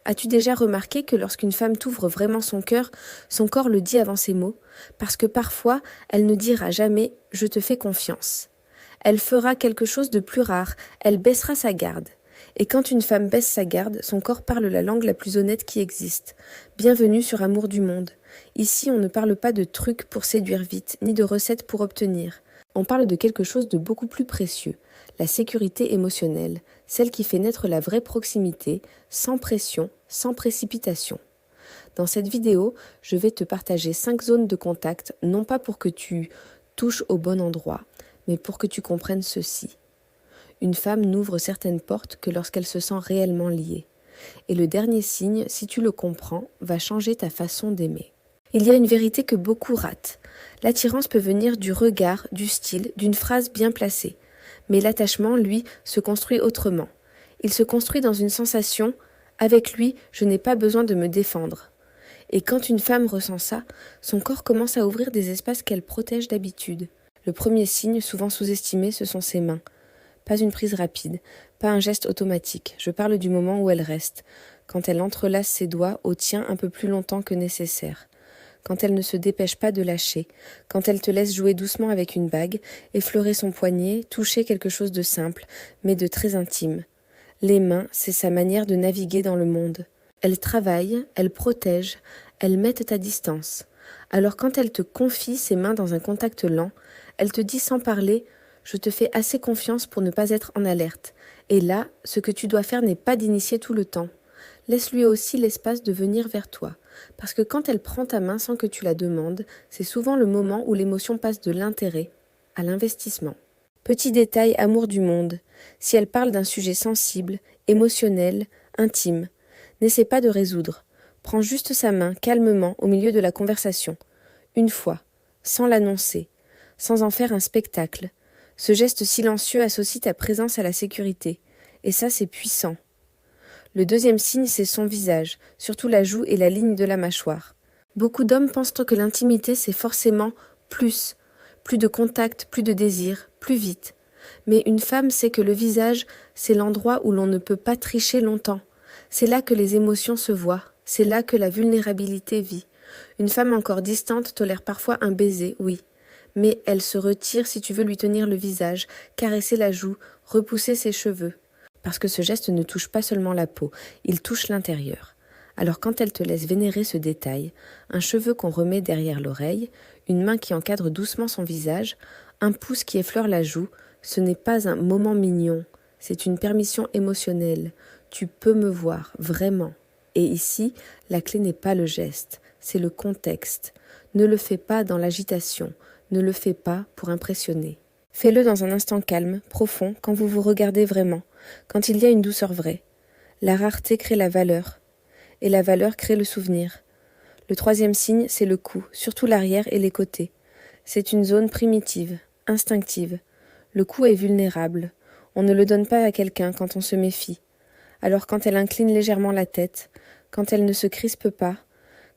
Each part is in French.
As-tu déjà remarqué que lorsqu'une femme t'ouvre vraiment son cœur, son corps le dit avant ses mots? Parce que parfois, elle ne dira jamais « je te fais confiance ». Elle fera quelque chose de plus rare, elle baissera sa garde. Et quand une femme baisse sa garde, son corps parle la langue la plus honnête qui existe. Bienvenue sur Amour du Monde. Ici, on ne parle pas de trucs pour séduire vite, ni de recettes pour obtenir. On parle de quelque chose de beaucoup plus précieux, la sécurité émotionnelle, celle qui fait naître la vraie proximité, sans pression, sans précipitation. Dans cette vidéo, je vais te partager 5 zones de contact, non pas pour que tu touches au bon endroit, mais pour que tu comprennes ceci. Une femme n'ouvre certaines portes que lorsqu'elle se sent réellement liée. Et le dernier signe, si tu le comprends, va changer ta façon d'aimer. Il y a une vérité que beaucoup ratent. L'attirance peut venir du regard, du style, d'une phrase bien placée. Mais l'attachement, lui, se construit autrement. Il se construit dans une sensation « avec lui, je n'ai pas besoin de me défendre ». Et quand une femme ressent ça, son corps commence à ouvrir des espaces qu'elle protège d'habitude. Le premier signe, souvent sous-estimé, ce sont ses mains. Pas une prise rapide, pas un geste automatique. Je parle du moment où elle reste, quand elle entrelace ses doigts au tien un peu plus longtemps que nécessaire. Quand elle ne se dépêche pas de lâcher, quand elle te laisse jouer doucement avec une bague, effleurer son poignet, toucher quelque chose de simple, mais de très intime. Les mains, c'est sa manière de naviguer dans le monde. Elles travaillent, elles protègent, elles mettent à distance. Alors quand elle te confie ses mains dans un contact lent, elle te dit sans parler « je te fais assez confiance pour ne pas être en alerte ». Et là, ce que tu dois faire n'est pas d'initier tout le temps. Laisse-lui aussi l'espace de venir vers toi. Parce que quand elle prend ta main sans que tu la demandes, c'est souvent le moment où l'émotion passe de l'intérêt à l'investissement. Petit détail amour du monde. Si elle parle d'un sujet sensible, émotionnel, intime, n'essaie pas de résoudre. Prends juste sa main calmement au milieu de la conversation. Une fois, sans l'annoncer, sans en faire un spectacle. Ce geste silencieux associe ta présence à la sécurité. Et ça, c'est puissant. Le deuxième signe, c'est son visage, surtout la joue et la ligne de la mâchoire. Beaucoup d'hommes pensent que l'intimité, c'est forcément plus de contact, plus de désir, plus vite. Mais une femme sait que le visage, c'est l'endroit où l'on ne peut pas tricher longtemps. C'est là que les émotions se voient, c'est là que la vulnérabilité vit. Une femme encore distante tolère parfois un baiser, oui. Mais elle se retire si tu veux lui tenir le visage, caresser la joue, repousser ses cheveux. Parce que ce geste ne touche pas seulement la peau, il touche l'intérieur. Alors quand elle te laisse vénérer ce détail, un cheveu qu'on remet derrière l'oreille, une main qui encadre doucement son visage, un pouce qui effleure la joue, ce n'est pas un moment mignon, c'est une permission émotionnelle. Tu peux me voir, vraiment. Et ici, la clé n'est pas le geste, c'est le contexte. Ne le fais pas dans l'agitation, ne le fais pas pour impressionner. Fais-le dans un instant calme, profond, quand vous vous regardez vraiment, quand il y a une douceur vraie. La rareté crée la valeur, et la valeur crée le souvenir. Le troisième signe, c'est le cou, surtout l'arrière et les côtés. C'est une zone primitive, instinctive. Le cou est vulnérable. On ne le donne pas à quelqu'un quand on se méfie. Alors quand elle incline légèrement la tête, quand elle ne se crispe pas,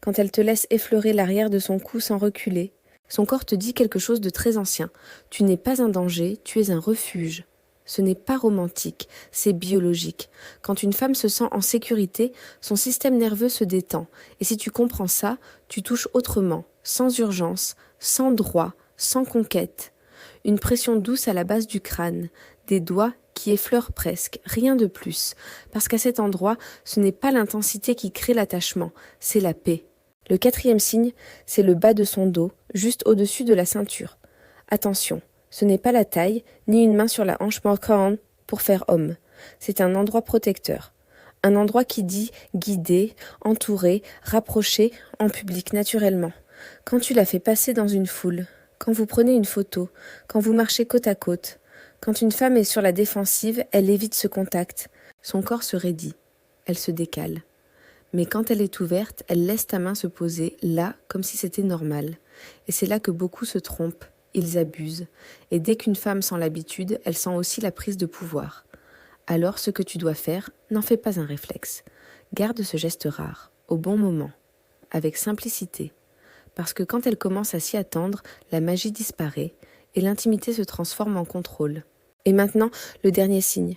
quand elle te laisse effleurer l'arrière de son cou sans reculer, son corps te dit quelque chose de très ancien. Tu n'es pas un danger, tu es un refuge. Ce n'est pas romantique, c'est biologique. Quand une femme se sent en sécurité, son système nerveux se détend. Et si tu comprends ça, tu touches autrement, sans urgence, sans droit, sans conquête. Une pression douce à la base du crâne, des doigts qui effleurent presque, rien de plus. Parce qu'à cet endroit, ce n'est pas l'intensité qui crée l'attachement, c'est la paix. Le quatrième signe, c'est le bas de son dos, juste au-dessus de la ceinture. Attention, ce n'est pas la taille, ni une main sur la hanche manquante pour faire homme. C'est un endroit protecteur. Un endroit qui dit guider, entourer, rapprocher en public naturellement. Quand tu la fais passer dans une foule, quand vous prenez une photo, quand vous marchez côte à côte, quand une femme est sur la défensive, elle évite ce contact. Son corps se raidit, elle se décale. Mais quand elle est ouverte, elle laisse ta main se poser là, comme si c'était normal. Et c'est là que beaucoup se trompent, ils abusent. Et dès qu'une femme sent l'habitude, elle sent aussi la prise de pouvoir. Alors ce que tu dois faire, n'en fais pas un réflexe. Garde ce geste rare, au bon moment, avec simplicité. Parce que quand elle commence à s'y attendre, la magie disparaît et l'intimité se transforme en contrôle. Et maintenant, le dernier signe.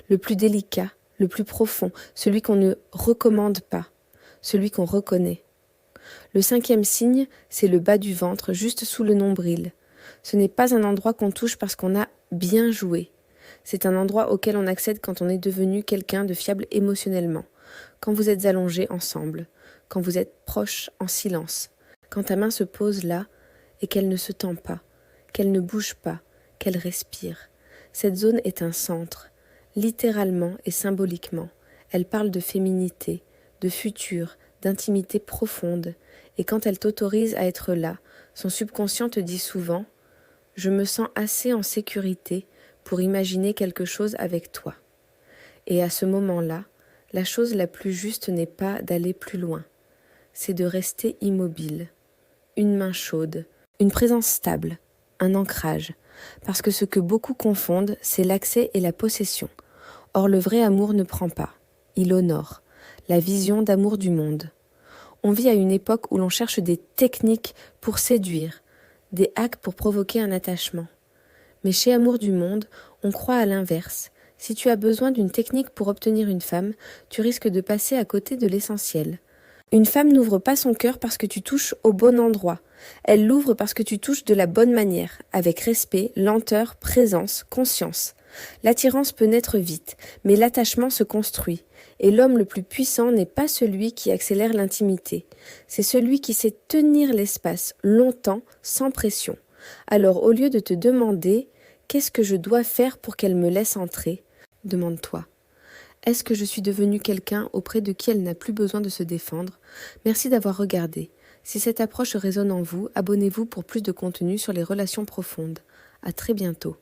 Le plus délicat, le plus profond, celui qu'on ne recommande pas, celui qu'on reconnaît. Le 5e signe, c'est le bas du ventre, juste sous le nombril. Ce n'est pas un endroit qu'on touche parce qu'on a bien joué. C'est un endroit auquel on accède quand on est devenu quelqu'un de fiable émotionnellement, quand vous êtes allongés ensemble, quand vous êtes proches en silence, quand ta main se pose là et qu'elle ne se tend pas, qu'elle ne bouge pas, qu'elle respire. Cette zone est un centre, littéralement et symboliquement. Elle parle de féminité, de futur, d'intimité profonde, et quand elle t'autorise à être là, son subconscient te dit souvent « Je me sens assez en sécurité pour imaginer quelque chose avec toi ». Et à ce moment-là, la chose la plus juste n'est pas d'aller plus loin, c'est de rester immobile, une main chaude, une présence stable, un ancrage, parce que ce que beaucoup confondent, c'est l'accès et la possession. Or le vrai amour ne prend pas, il honore, la vision d'amour du monde. On vit à une époque où l'on cherche des techniques pour séduire, des hacks pour provoquer un attachement. Mais chez Amour du Monde, on croit à l'inverse. Si tu as besoin d'une technique pour obtenir une femme, tu risques de passer à côté de l'essentiel. Une femme n'ouvre pas son cœur parce que tu touches au bon endroit. Elle l'ouvre parce que tu touches de la bonne manière, avec respect, lenteur, présence, conscience. L'attirance peut naître vite, mais l'attachement se construit. Et l'homme le plus puissant n'est pas celui qui accélère l'intimité. C'est celui qui sait tenir l'espace longtemps, sans pression. Alors au lieu de te demander « Qu'est-ce que je dois faire pour qu'elle me laisse entrer ?» demande-toi « Est-ce que je suis devenu quelqu'un auprès de qui elle n'a plus besoin de se défendre ?» Merci d'avoir regardé. Si cette approche résonne en vous, abonnez-vous pour plus de contenu sur les relations profondes. À très bientôt.